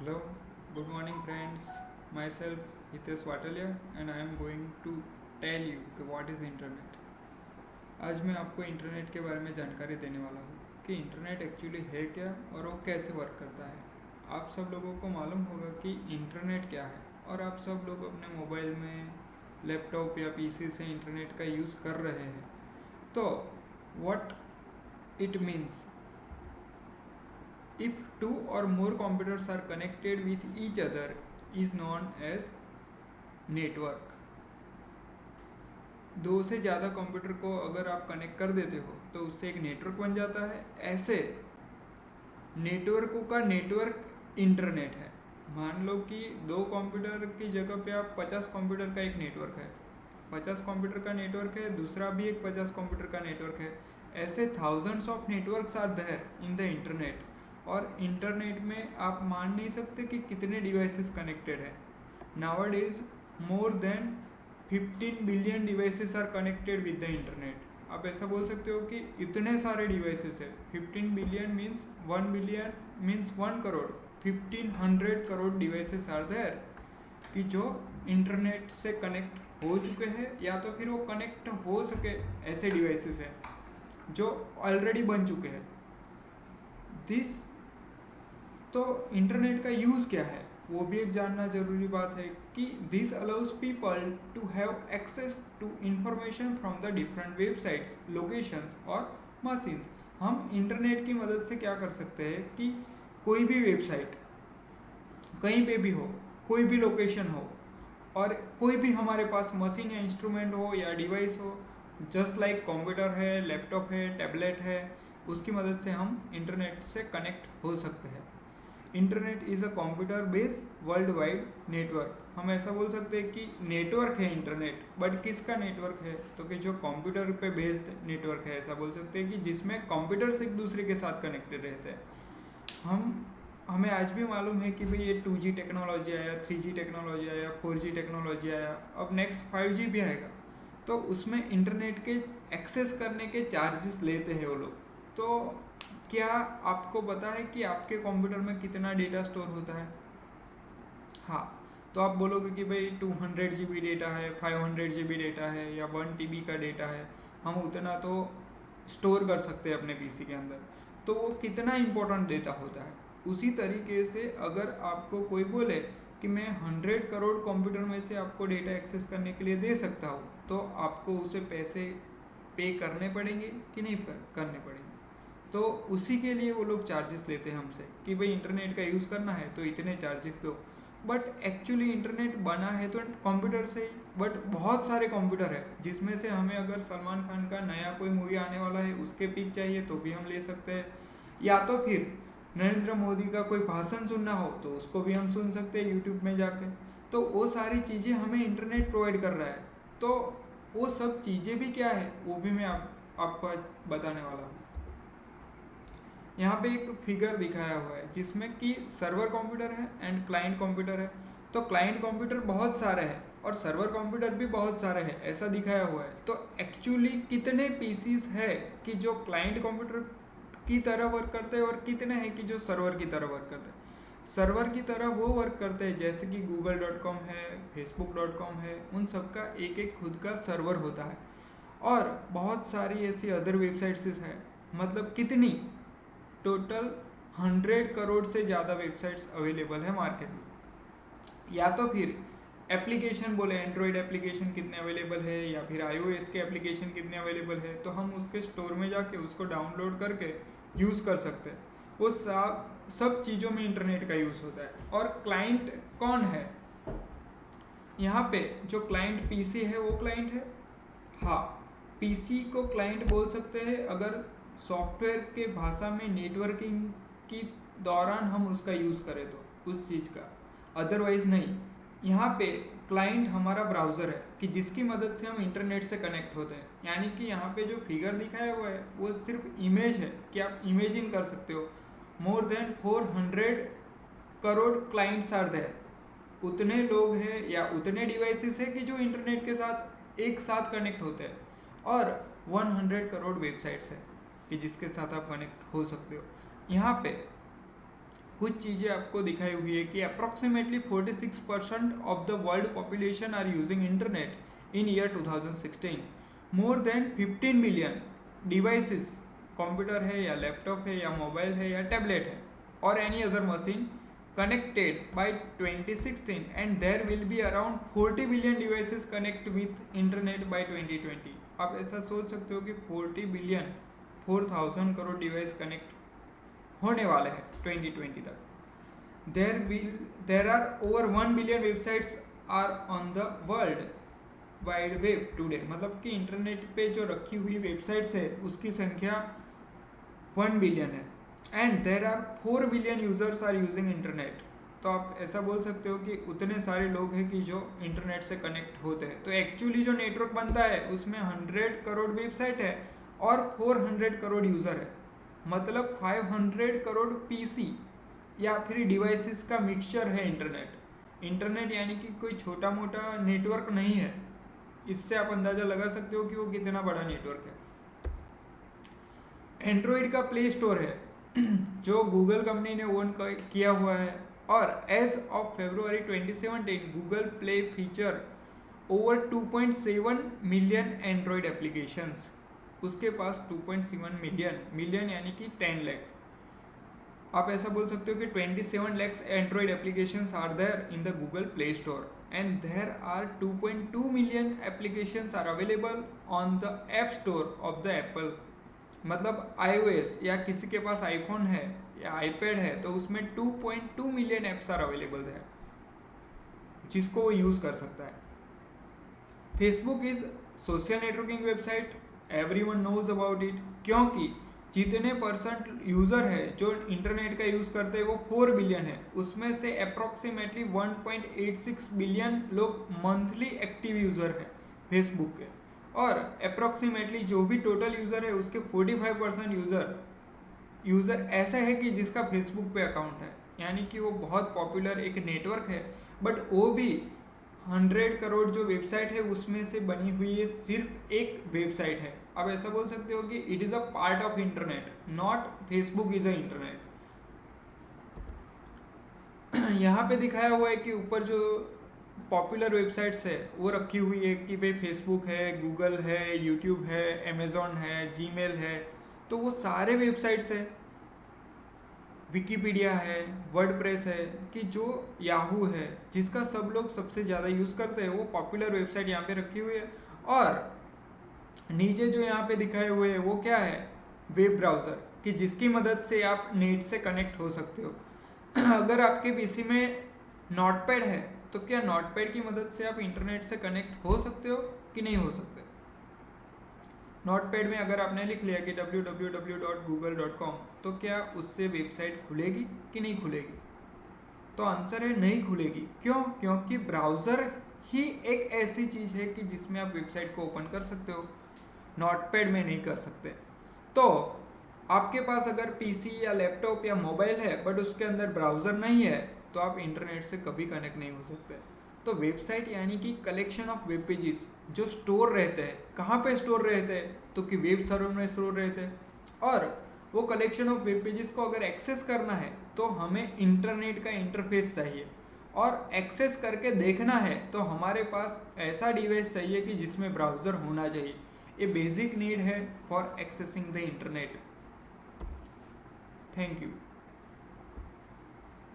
Hello, good morning friends. Myself Hitesh Watalia and I am going to tell you कि what is internet. आज मैं आपको internet के बारे में जानकारी देने वाला हूँ कि इंटरनेट एक्चुअली है क्या और वो कैसे वर्क करता है। आप सब लोगों को मालूम होगा कि इंटरनेट क्या है और आप सब लोग अपने मोबाइल में लैपटॉप या पीसी से इंटरनेट का यूज़ कर रहे हैं। तो what it means, if two or more computers are connected with each other is known as network। दो से ज़्यादा कंप्यूटर को अगर आप कनेक्ट कर देते हो तो उससे एक नेटवर्क बन जाता है। ऐसे नेटवर्कों का नेटवर्क इंटरनेट है। मान लो कि दो कंप्यूटर की जगह पे आप 50 कंप्यूटर का एक नेटवर्क है, 50 कंप्यूटर का नेटवर्क है, दूसरा भी एक 50 कंप्यूटर का नेटवर्क है। ऐसे thousands of networks are there in the internet. और इंटरनेट में आप मान नहीं सकते कि कितने डिवाइसेस कनेक्टेड है। Nowadays more than 15 billion devices are connected with the internet. आप ऐसा बोल सकते हो कि इतने सारे डिवाइसेस है। 15 billion means 1 billion means 1 crore. 1500 crore devices are there कि जो इंटरनेट से कनेक्ट हो चुके हैं या तो फिर वो कनेक्ट हो सके, ऐसे डिवाइसेस हैं जो ऑलरेडी बन चुके हैं। दिस तो इंटरनेट का यूज़ क्या है वो भी एक जानना ज़रूरी बात है कि this allows people to have access to information from the different websites, locations और मशीन्स। हम इंटरनेट की मदद से क्या कर सकते हैं कि कोई भी वेबसाइट कहीं पे भी हो, कोई भी लोकेशन हो और कोई भी हमारे पास मशीन या इंस्ट्रूमेंट हो या डिवाइस हो, जस्ट लाइक कंप्यूटर है, लैपटॉप है, टैबलेट है, उसकी मदद से हम इंटरनेट से कनेक्ट हो सकते हैं। Internet is a computer based world wide network. हम ऐसा बोल सकते हैं कि नेटवर्क है इंटरनेट, बट किसका नेटवर्क है? तो कि जो कंप्यूटर पे बेस्ड नेटवर्क है, ऐसा बोल सकते हैं कि जिसमें कंप्यूटर्स एक दूसरे के साथ कनेक्टेड रहते हैं। हमें आज भी मालूम है कि भाई ये 2G टेक्नोलॉजी आया, 3G टेक्नोलॉजी आया, 4G टेक्नोलॉजी आया, अब नेक्स्ट 5G भी आएगा। तो उसमें इंटरनेट के एक्सेस करने के चार्जेस लेते हैं वो लोग। तो क्या आपको पता है कि आपके कंप्यूटर में कितना डेटा स्टोर होता है? हाँ, तो आप बोलोगे कि भाई 200 GB डेटा है, 500 GB डेटा है या 1 TB का डेटा है, हम उतना तो स्टोर कर सकते हैं अपने पीसी के अंदर। तो वो कितना इम्पोर्टेंट डेटा होता है। उसी तरीके से अगर आपको कोई बोले कि मैं 100 करोड़ कंप्यूटर में से आपको डेटा एक्सेस करने के लिए दे सकता हूँ, तो आपको उसे पैसे पे करने पड़ेंगे कि नहीं करने पड़ेंगे? तो उसी के लिए वो लोग चार्जेस लेते हैं हमसे कि भाई इंटरनेट का यूज़ करना है तो इतने चार्जेस दो। बट एक्चुअली इंटरनेट बना है तो कंप्यूटर से ही। बट बहुत सारे कंप्यूटर है जिसमें से हमें अगर सलमान खान का नया कोई मूवी आने वाला है उसके पिक चाहिए तो भी हम ले सकते हैं, या तो फिर नरेंद्र मोदी का कोई भाषण सुनना हो तो उसको भी हम सुन सकते हैं यूट्यूब में जाके। तो वो सारी चीज़ें हमें इंटरनेट प्रोवाइड कर रहा है। तो वो सब चीज़ें भी क्या है वो भी मैं आपको आज बताने वाला हूँ। यहाँ पे एक फिगर दिखाया हुआ है जिसमें कि सर्वर कंप्यूटर है एंड क्लाइंट कंप्यूटर है। तो क्लाइंट कंप्यूटर बहुत सारे हैं और सर्वर कंप्यूटर भी बहुत सारे हैं, ऐसा दिखाया हुआ है। तो एक्चुअली कितने पीसीस है कि जो क्लाइंट कंप्यूटर की तरह वर्क करते हैं और कितने हैं कि जो सर्वर की तरह वर्क करते हैं? सर्वर की तरह वो वर्क करते हैं जैसे कि google.com है, facebook.com है, उन सब का एक एक खुद का सर्वर होता है। और बहुत सारी ऐसी अदर वेबसाइट्स हैं। मतलब कितनी? टोटल 100 करोड़ से ज़्यादा वेबसाइट्स अवेलेबल है मार्केट में। या तो फिर एप्लीकेशन बोले, एंड्रॉयड एप्लीकेशन कितने अवेलेबल है या फिर iOS के एप्लीकेशन कितने अवेलेबल है, तो हम उसके स्टोर में जाके उसको डाउनलोड करके यूज़ कर सकते हैं। वो सब चीज़ों में इंटरनेट का यूज़ होता है। और क्लाइंट कौन है? यहाँ पे जो क्लाइंट पीसी है वो क्लाइंट है। हाँ, पीसी को क्लाइंट बोल सकते हैं अगर सॉफ्टवेयर के भाषा में नेटवर्किंग की दौरान हम उसका यूज़ करें तो उस चीज़ का, अदरवाइज नहीं। यहाँ पे क्लाइंट हमारा ब्राउज़र है कि जिसकी मदद से हम इंटरनेट से कनेक्ट होते हैं। यानी कि यहाँ पे जो फिगर दिखाया हुआ है वो सिर्फ इमेज है कि आप इमेजिन कर सकते हो। More than 400 crore clients are there. उतने लोग हैं या उतने डिवाइसेस हैं कि जो इंटरनेट के साथ एक साथ कनेक्ट होते हैं। और 100 करोड़ वेबसाइट्स हैं कि जिसके साथ आप कनेक्ट हो सकते हो। यहाँ पे कुछ चीज़ें आपको दिखाई हुई है कि approximately 46% of the world population are using internet in year 2016। More than 15 billion devices, computer है या लैपटॉप है या मोबाइल है या टैबलेट है और any other machine connected by 2016 and there will be around 40 billion devices connect with internet by 2020। आप ऐसा सोच सकते हो कि 40 बिलियन 4000 करोड़ डिवाइस कनेक्ट होने वाले हैं 2020 तक। there are over 1 billion websites are on the world wide web today, मतलब कि इंटरनेट पे जो रखी हुई वेबसाइट्स है उसकी संख्या 1 बिलियन है। And there are 4 billion users are using internet. तो आप ऐसा बोल सकते हो कि उतने सारे लोग हैं कि जो इंटरनेट से कनेक्ट होते हैं। तो एक्चुअली जो नेटवर्क बनता है उसमें 100 करोड़ वेबसाइट है और 400 करोड़ यूज़र है, मतलब 500 करोड़ पीसी या फिर डिवाइसेस का मिक्सचर है इंटरनेट यानी कि कोई छोटा मोटा नेटवर्क नहीं है। इससे आप अंदाज़ा लगा सकते हो कि वो कितना बड़ा नेटवर्क है। एंड्रॉयड का प्ले स्टोर है जो गूगल कंपनी ने ओन किया हुआ है और as of February 2017 Google Play feature over 2.7 million Android applications. उसके पास 2.7 मिलियन यानी कि 10 लाख। आप ऐसा बोल सकते हो कि 27 lakhs Android applications are there in the Google Play store and there are 2.2 million applications are available on the app store of the Apple. मतलब iOS या किसी के पास आईफोन है या आईपैड है तो उसमें 2.2 मिलियन ऐप्स आर अवेलेबल है जिसको वो यूज़ कर सकता है। Facebook is social networking website, everyone knows about it, क्योंकि जितने % यूज़र है जो इंटरनेट का यूज़ करते हैं वो 4 बिलियन है। उसमें से अप्रॉक्सीमेटली 1.86 बिलियन लोग मंथली एक्टिव यूज़र है फेसबुक के और अप्रॉक्सीमेटली जो भी टोटल यूज़र है उसके 45% यूज़र ऐसा है कि जिसका फेसबुक पे अकाउंट है, यानी कि वो बहुत पॉपुलर एक नेटवर्क है। बट वो भी 100 करोड़ जो वेबसाइट है उसमें से बनी हुई है सिर्फ एक वेबसाइट है। आप ऐसा बोल सकते हो कि it is a part of internet, not Facebook is a internet. यहाँ पे दिखाया हुआ है कि ऊपर जो पॉपुलर वेबसाइट्स है वो रखी हुई है कि भाई फेसबुक है, गूगल है, यूट्यूब है, अमेज़ॉन है, जीमेल है। तो वो सारे वेबसाइट्स है, विकीपीडिया है, वर्डप्रेस है, कि जो याहू है जिसका सब लोग सबसे ज़्यादा यूज़ करते हैं, वो पॉपुलर वेबसाइट यहाँ पे रखी हुई है। और नीचे जो यहाँ पे दिखाए हुए हैं वो क्या है, वेब ब्राउज़र, कि जिसकी मदद से आप नेट से कनेक्ट हो सकते हो। अगर आपके पीसी में नोटपैड है तो क्या नोटपैड की मदद से आप इंटरनेट से कनेक्ट हो सकते हो कि नहीं हो सकते। नोटपैड में अगर आपने लिख लिया कि www.google.com तो क्या उससे वेबसाइट खुलेगी कि नहीं खुलेगी। तो आंसर है नहीं खुलेगी। क्यों? क्योंकि ब्राउज़र ही एक ऐसी चीज़ है कि जिसमें आप वेबसाइट को ओपन कर सकते हो, नोटपैड में नहीं कर सकते। तो आपके पास अगर पीसी या लैपटॉप या मोबाइल है बट उसके अंदर ब्राउज़र नहीं है तो आप इंटरनेट से कभी कनेक्ट नहीं हो सकते। तो वेबसाइट यानी कि कलेक्शन ऑफ वेब पेजेस जो स्टोर रहते हैं। कहाँ पे स्टोर रहते हैं? तो कि वेब सर्वर में स्टोर रहते हैं। और वो कलेक्शन ऑफ वेब पेजेस को अगर एक्सेस करना है तो हमें इंटरनेट का इंटरफेस चाहिए, और एक्सेस करके देखना है तो हमारे पास ऐसा डिवाइस चाहिए कि जिसमें ब्राउज़र होना चाहिए। ये बेसिक नीड है for accessing the internet. Thank you.